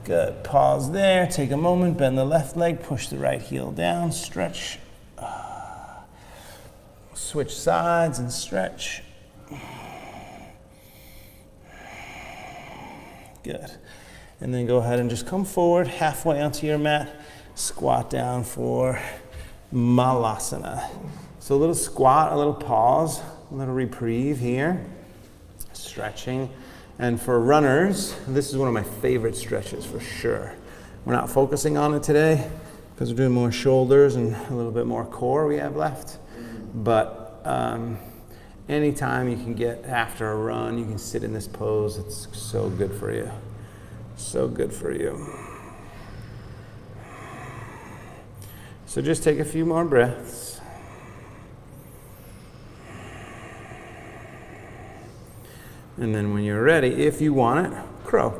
Good. Pause there. Take a moment. Bend the left leg. Push the right heel down. Stretch. Switch sides and stretch. Good. And then go ahead and just come forward halfway onto your mat. Squat down for Malasana. So a little squat, a little pause, a little reprieve here. Stretching. And for runners, this is one of my favorite stretches for sure. We're not focusing on it today because we're doing more shoulders and a little bit more core we have left. But anytime you can get after a run, you can sit in this pose. It's so good for you. So good for you. So just take a few more breaths. And then when you're ready, if you want it, crow.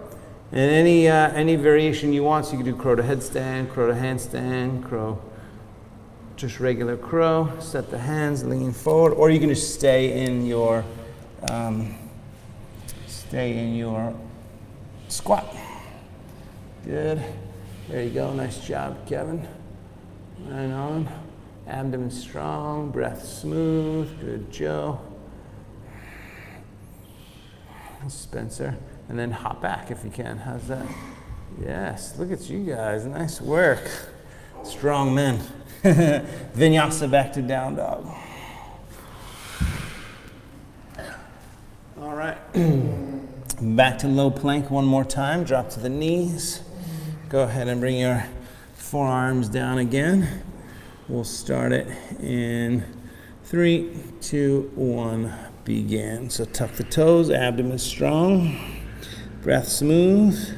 And any variation you want, so you can do crow to headstand, crow to handstand, crow, just regular crow. Set the hands, lean forward, or you can just stay in your squat. Good. There you go. Nice job, Kevin. Right on. Abdomen strong, breath smooth. Good, Joe. Spencer. And then hop back if you can. How's that? Yes, look at you guys. Nice work. Strong men. Vinyasa back to down dog. All right. Back to low plank one more time. Drop to the knees. Go ahead and bring your forearms down again. We'll start it in 3, 2, 1, begin. So tuck the toes, abdomen strong, breath smooth.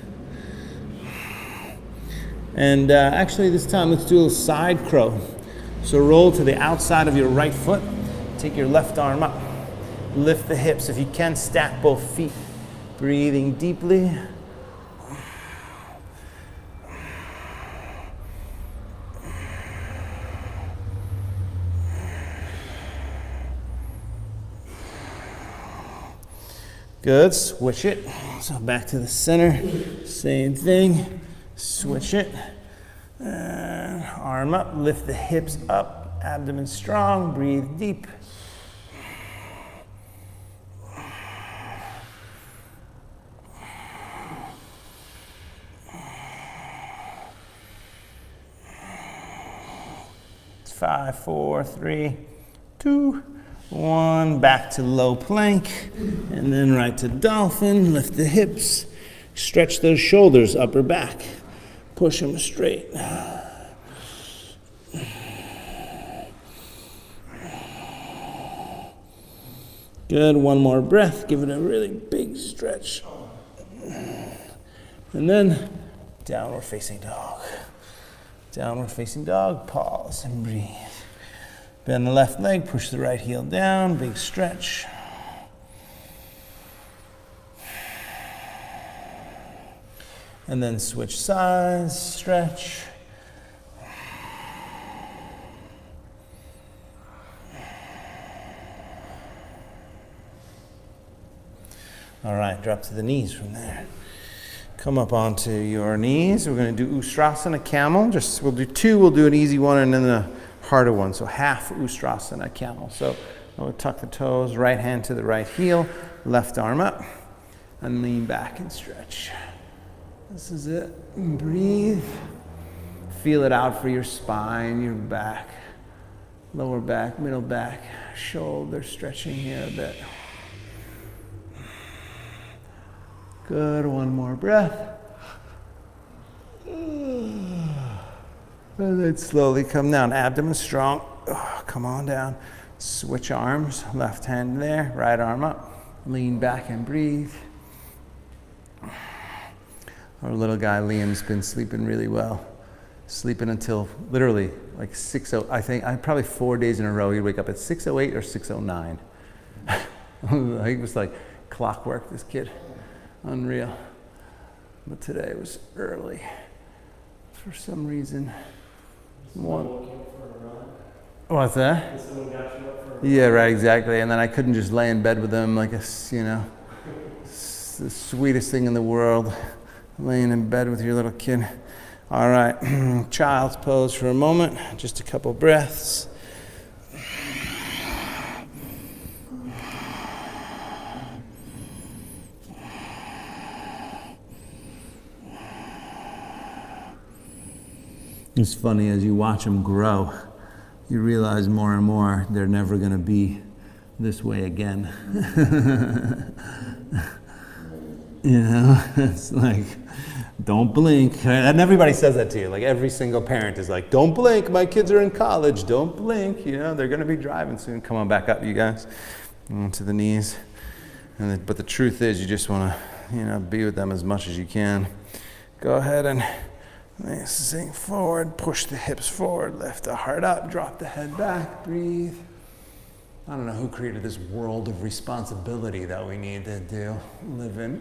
And actually this time let's do a side crow. So roll to the outside of your right foot, take your left arm up, lift the hips. If you can, stack both feet. Breathing deeply. Good, switch it. So back to the center, same thing, switch it. Arm up, lift the hips up, abdomen strong, breathe deep. It's 5, 4, 3, 2, 1, back to low plank, and then right to dolphin. Lift the hips, stretch those shoulders, upper back, push them straight. Good, one more breath, give it a really big stretch. And then downward facing dog. Downward facing dog, pause and breathe. Bend the left leg, push the right heel down, big stretch. And then switch sides, stretch. All right, drop to the knees from there. Come up onto your knees. We're going to do Ustrasana Camel. We'll do 2, we'll do an easy one and then the harder one. So half Ustrasana Camel. So we'll tuck the toes, right hand to the right heel, left arm up, and lean back and stretch. This is it. Breathe. Feel it out for your spine, your back, lower back, middle back, shoulder stretching here a bit. Good, one more breath. And then slowly come down, abdomen strong. Come on down. Switch arms, left hand there, right arm up. Lean back and breathe. Our little guy Liam's been sleeping really well. Sleeping until literally like 6:00, I think, probably 4 days in a row. He'd wake up at 6:08 or 6:09. He was like clockwork, this kid. Unreal. But today was early for some reason. What's that? Yeah, right, exactly. And then I couldn't just lay in bed with him like it's the sweetest thing in the world, laying in bed with your little kid. All right, child's pose for a moment, just a couple breaths. It's funny, as you watch them grow, you realize more and more they're never going to be this way again. It's like Don't blink. And everybody says that to you. Like every single parent is like, don't blink. My kids are in college. Don't blink. You know, they're going to be driving soon. Come on back up, you guys. Onto the knees. But the truth is you just want to, be with them as much as you can. Go ahead and sink forward. Push the hips forward. Lift the heart up. Drop the head back. Breathe. I don't know who created this world of responsibility that we need to live in.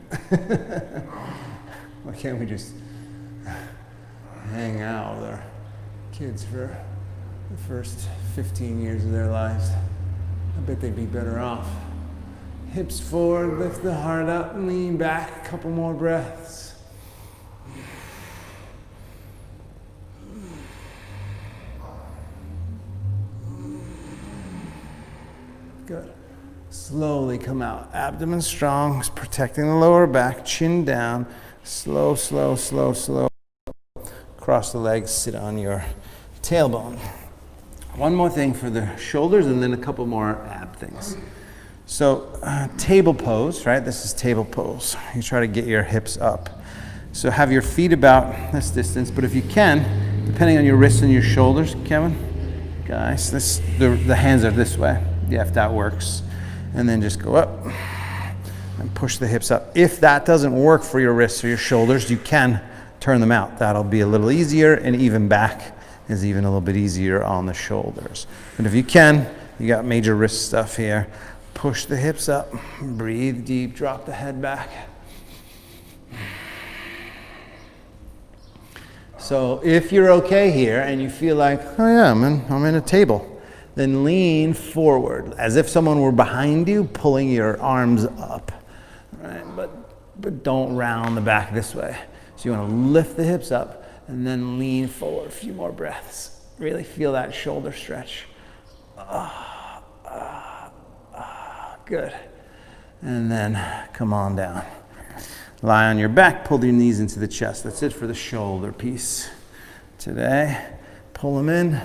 Why can't we just hang out with our kids for the first 15 years of their lives? I bet they'd be better off. Hips forward, lift the heart up, lean back, a couple more breaths. Good. Slowly come out. Abdomen strong, protecting the lower back, chin down. Slow, slow, slow, slow. Cross the legs, sit on your tailbone. One more thing for the shoulders and then a couple more ab things. So table pose, right? This is table pose. You try to get your hips up. So have your feet about this distance, but if you can, depending on your wrists and your shoulders, Kevin, guys, the hands are this way. Yeah, if that works. And then just go up and push the hips up. If that doesn't work for your wrists or your shoulders, you can turn them out. That'll be a little easier, and even back is even a little bit easier on the shoulders. But if you can, you got major wrist stuff here. Push the hips up, breathe deep, drop the head back. So if you're okay here and you feel like, oh yeah, I'm in a table, then lean forward as if someone were behind you, pulling your arms up, right? But don't round the back this way. So you want to lift the hips up and then lean forward. A few more breaths. Really feel that shoulder stretch. Good. And then come on down. Lie on your back, pull your knees into the chest. That's it for the shoulder piece today. Pull them in.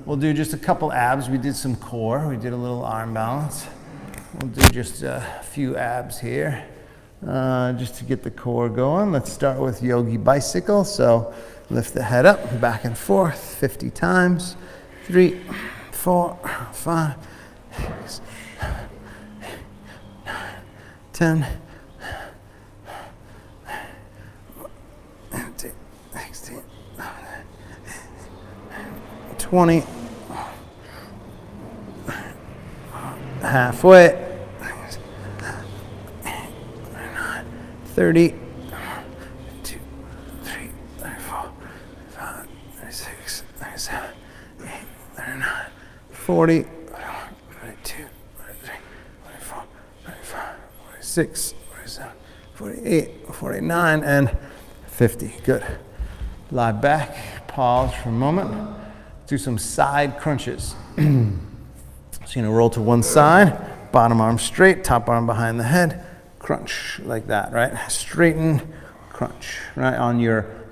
We'll do just a couple abs. We did some core. We did a little arm balance. We'll do just a few abs here, just to get the core going. Let's start with yogi bicycle. So lift the head up, back and forth, 50 times. 3, 4, 5, 6, 9, 10, 16, 20, halfway, 30, 2, 3, 34, 35, 36, 37, 38, 39, 40, 42, 43, 44, 45, 46, 47, 48, 49, and 50. Good. Lie back, pause for a moment. Do some side crunches. So you're gonna roll to one side, bottom arm straight, top arm behind the head, crunch like that, right? Straighten, crunch, right?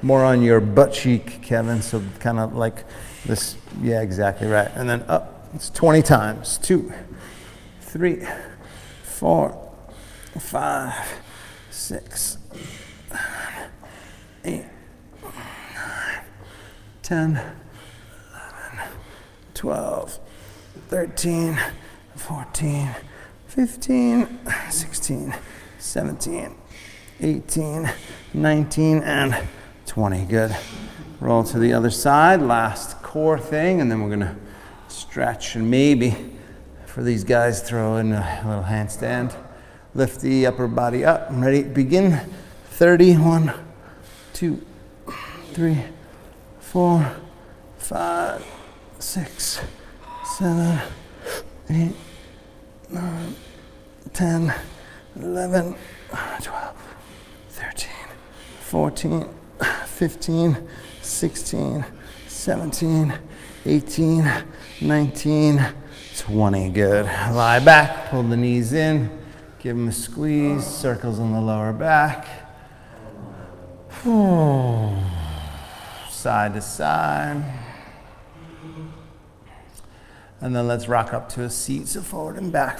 More on your butt cheek, Kevin. So kind of like this, yeah, exactly right. And then up, it's 20 times. 2, 3, 4, 5, 6, 7, 8, 9, 10, 11, 12, 13, 14, 15, 16, 17, 18, 19, and 20. Good. Roll to the other side. Last core thing, and then we're gonna stretch and maybe, for these guys, throw in a little handstand. Lift the upper body up. Ready? Begin. 30. 1, 2, 3, 4, 5, 6, 7, 8, 9, 10, 11, 12, 13, 14, 15, 16, 17, 18, 19, 20. Good. Lie back, pull the knees in, give them a squeeze, circles on the lower back. Side to side. And then let's rock up to a seat. So forward and back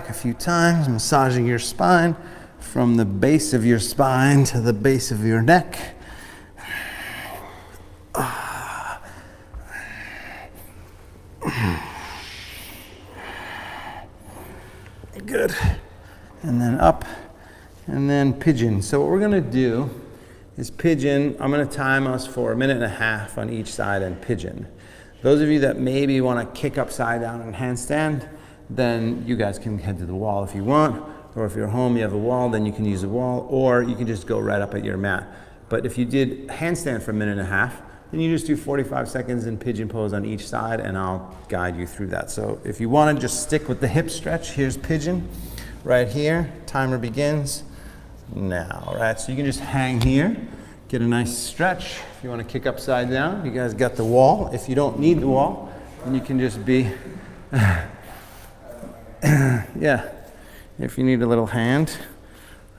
a few times, massaging your spine from the base of your spine to the base of your neck. Good. And then up, and then pigeon. So what we're gonna do is pigeon. I'm gonna time us for 1.5 minutes on each side and pigeon. Those of you that maybe wanna kick upside down and handstand, then you guys can head to the wall if you want, or if you're home, you have a wall, then you can use the wall, or you can just go right up at your mat. But if you did handstand for 1.5 minutes, then you just do 45 seconds in pigeon pose on each side, and I'll guide you through that. So if you want to just stick with the hip stretch, here's pigeon right here. Timer begins now. All right, so you can just hang here, get a nice stretch. If you want to kick upside down, you guys got the wall. If you don't need the wall, then you can just be, yeah. If you need a little hand,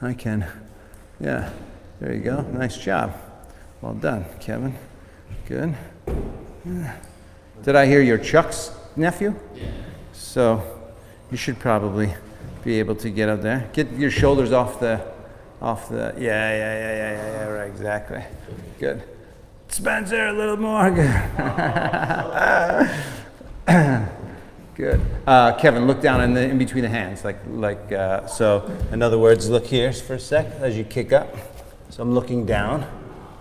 I can, yeah. There you go. Nice job. Well done, Kevin. Good. Did I hear your Chuck's nephew? Yeah. So you should probably be able to get up there. Get your shoulders off the, yeah, right, exactly. Good. Spencer, a little more. Good. Good. Kevin, look down in between the hands, so. In other words, look here for a sec as you kick up. So I'm looking down,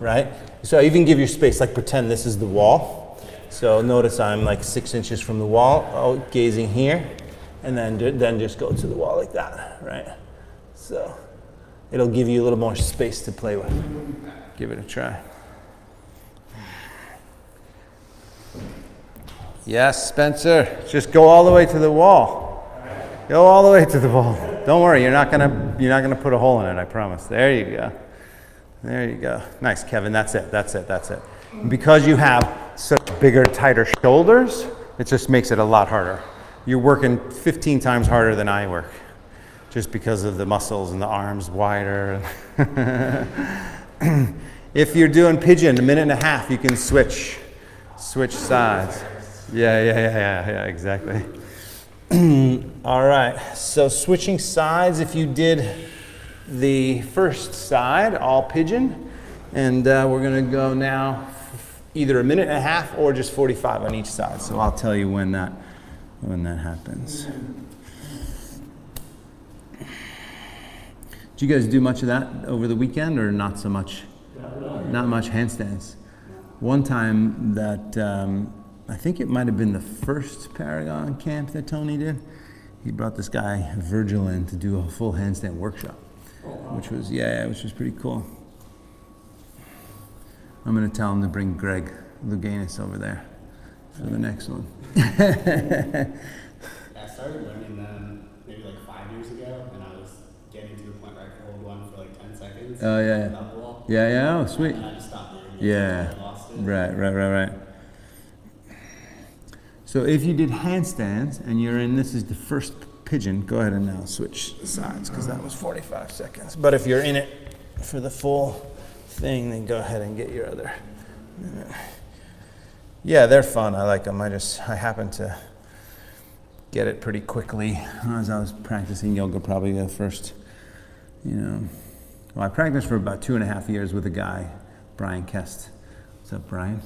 right? So even give your space, like pretend this is the wall. So notice I'm like 6 inches from the wall, gazing here, and then just go to the wall like that, right? So it'll give you a little more space to play with. Give it a try. Yes, Spencer, just go all the way to the wall. Go all the way to the wall. Don't worry, you're not gonna put a hole in it, I promise. There you go. There you go. Nice, Kevin. That's it. Because you have such bigger, tighter shoulders, it just makes it a lot harder. You're working 15 times harder than I work, just because of the muscles and the arms wider. If you're doing pigeon, 1.5 minutes, you can switch sides. Yeah, exactly. All right, so switching sides, if you did the first side, all pigeon, and we're gonna go now either 1.5 minutes or just 45 on each side. So I'll tell you when that happens. Did you guys do much of that over the weekend or not so much? Not much handstands. One time that, I think it might have been the first Paragon camp that Tony did, he brought this guy, Virgil, in to do a full handstand workshop, which was pretty cool. I'm gonna tell him to bring Greg Louganis over there for the next one. I started learning them maybe like 5 years ago, and I was getting to the point where I could hold one for like 10 seconds. Oh yeah. Oh sweet. And I just stopped doing it. Yeah. I lost it. Right. So if you did handstands and you're in, this is the first pigeon, go ahead and now switch sides because that was 45 seconds. But if you're in it for the full thing, then go ahead and get your other. Yeah, they're fun. I like them. I happened to get it pretty quickly as I was practicing yoga, probably the first, well, I practiced for about 2.5 years with a guy, Brian Kest. What's up, Brian?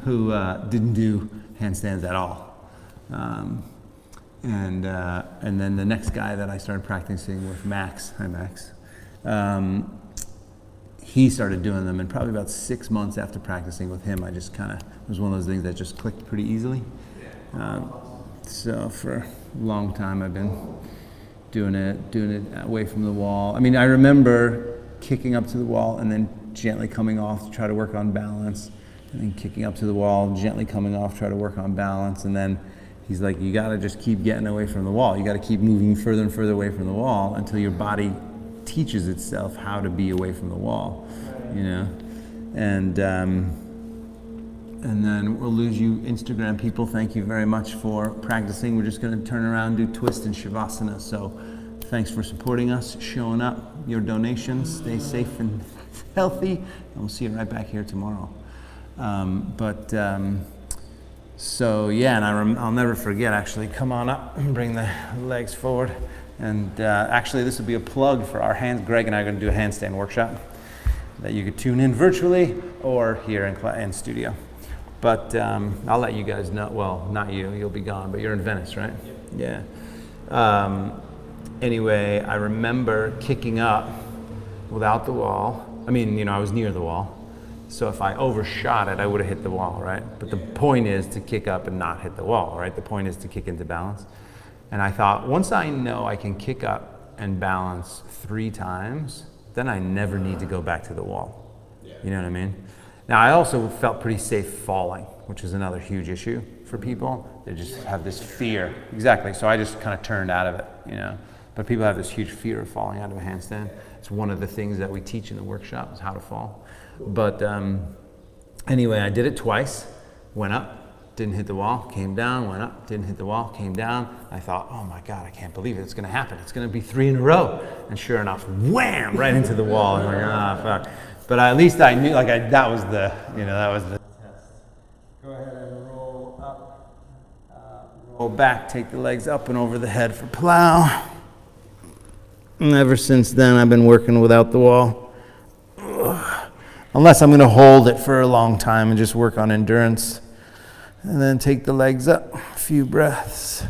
Who didn't do handstands at all. And then the next guy that I started practicing with, Max, hi Max, he started doing them, and probably about 6 months after practicing with him, I just kind of, it was one of those things that just clicked pretty easily. So for a long time I've been doing it away from the wall. I mean, I remember kicking up to the wall and then gently coming off to try to work on balance, and then kicking up to the wall, gently coming off, try to work on balance, and then he's like, you gotta just keep getting away from the wall. You gotta keep moving further and further away from the wall until your body teaches itself how to be away from the wall, And then we'll lose you Instagram people. Thank you very much for practicing. We're just gonna turn around, do twist and Shavasana. So thanks for supporting us, showing up, your donations. Stay safe and healthy, and we'll see you right back here tomorrow. So yeah, and I'll never forget, actually, come on up and bring the legs forward. And actually, this will be a plug for our Greg and I are going to do a handstand workshop that you could tune in virtually or here in studio. But I'll let you guys know. Well, not you. You'll be gone. But you're in Venice, right? Yeah. Anyway, I remember kicking up without the wall. I mean, you know, I was near the wall. So if I overshot it, I would have hit the wall, right? But the point is to kick up and not hit the wall, right? The point is to kick into balance. And I thought, once I know I can kick up and balance 3 times, then I never need to go back to the wall. You know what I mean? Now, I also felt pretty safe falling, which is another huge issue for people. They just have this fear. Exactly. So I just kind of turned out of it, you know. But people have this huge fear of falling out of a handstand. It's one of the things that we teach in the workshop is how to fall. But anyway, I did it twice. Went up, didn't hit the wall, came down, went up, didn't hit the wall, came down. I thought, oh my God, I can't believe it. It's going to happen. It's going to be 3 in a row. And sure enough, wham, right into the wall. I'm like, ah, fuck. But at least I knew, like, that was the test. Go ahead and roll up, roll back, take the legs up and over the head for plow. And ever since then, I've been working without the wall. Unless I'm going to hold it for a long time and just work on endurance. And then take the legs up, a few breaths.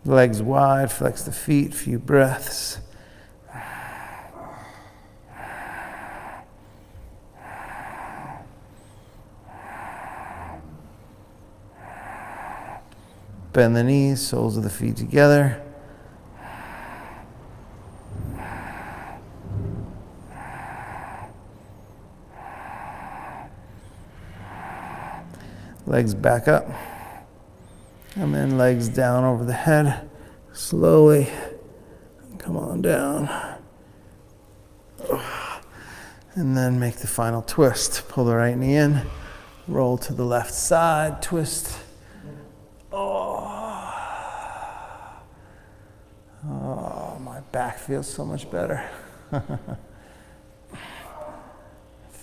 Legs wide, flex the feet, few breaths. Bend the knees, soles of the feet together. Legs back up. And then legs down over the head, slowly, come on down. And then make the final twist. Pull the right knee in, roll to the left side, twist. Oh, my back feels so much better.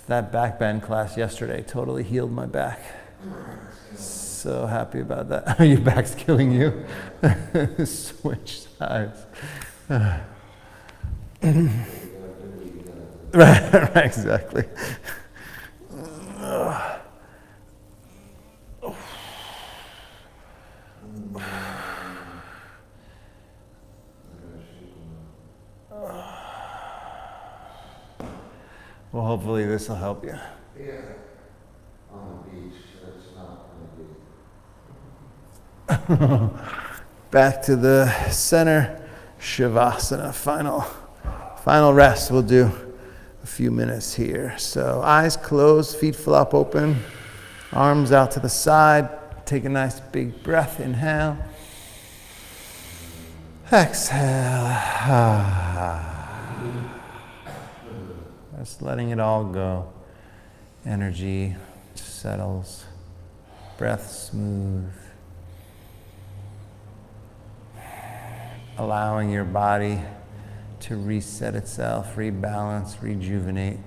That back bend class yesterday totally healed my back. So happy about that. Your back's killing you. Switch sides. Right, exactly. Well, hopefully this will help you. Yeah, on the beach, that's not going to be. Back to the center, Shavasana, final rest. We'll do a few minutes here. So eyes closed, feet flop open, arms out to the side. Take a nice big breath, inhale. Exhale. Just letting it all go. Energy settles, breath smooth. Allowing your body to reset itself, rebalance, rejuvenate.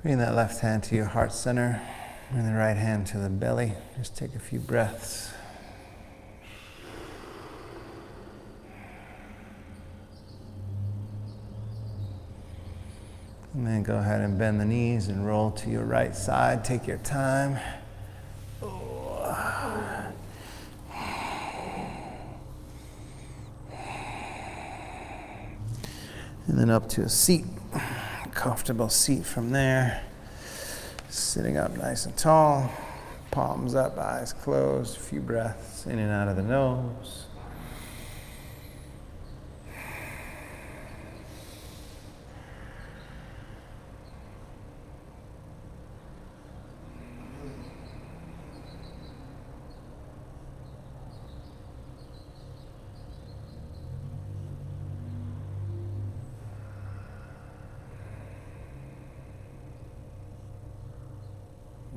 Bring that left hand to your heart center and the right hand to the belly. Just take a few breaths. And then go ahead and bend the knees and roll to your right side. Take your time. And then up to a seat. Comfortable seat from there. Sitting up nice and tall. Palms up, eyes closed. A few breaths in and out of the nose.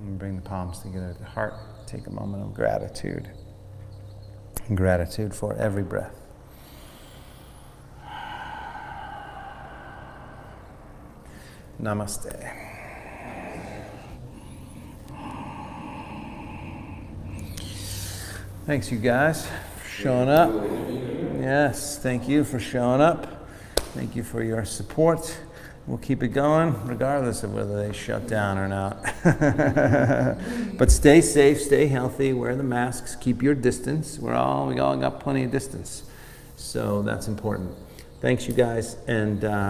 And bring the palms together at the heart. Take a moment of gratitude. Gratitude for every breath. Namaste. Thanks, you guys, for showing up. Yes, thank you for showing up. Thank you for your support. We'll keep it going regardless of whether they shut down or not. But stay safe, stay healthy, wear the masks, keep your distance. We all got plenty of distance. So that's important. Thanks, you guys. And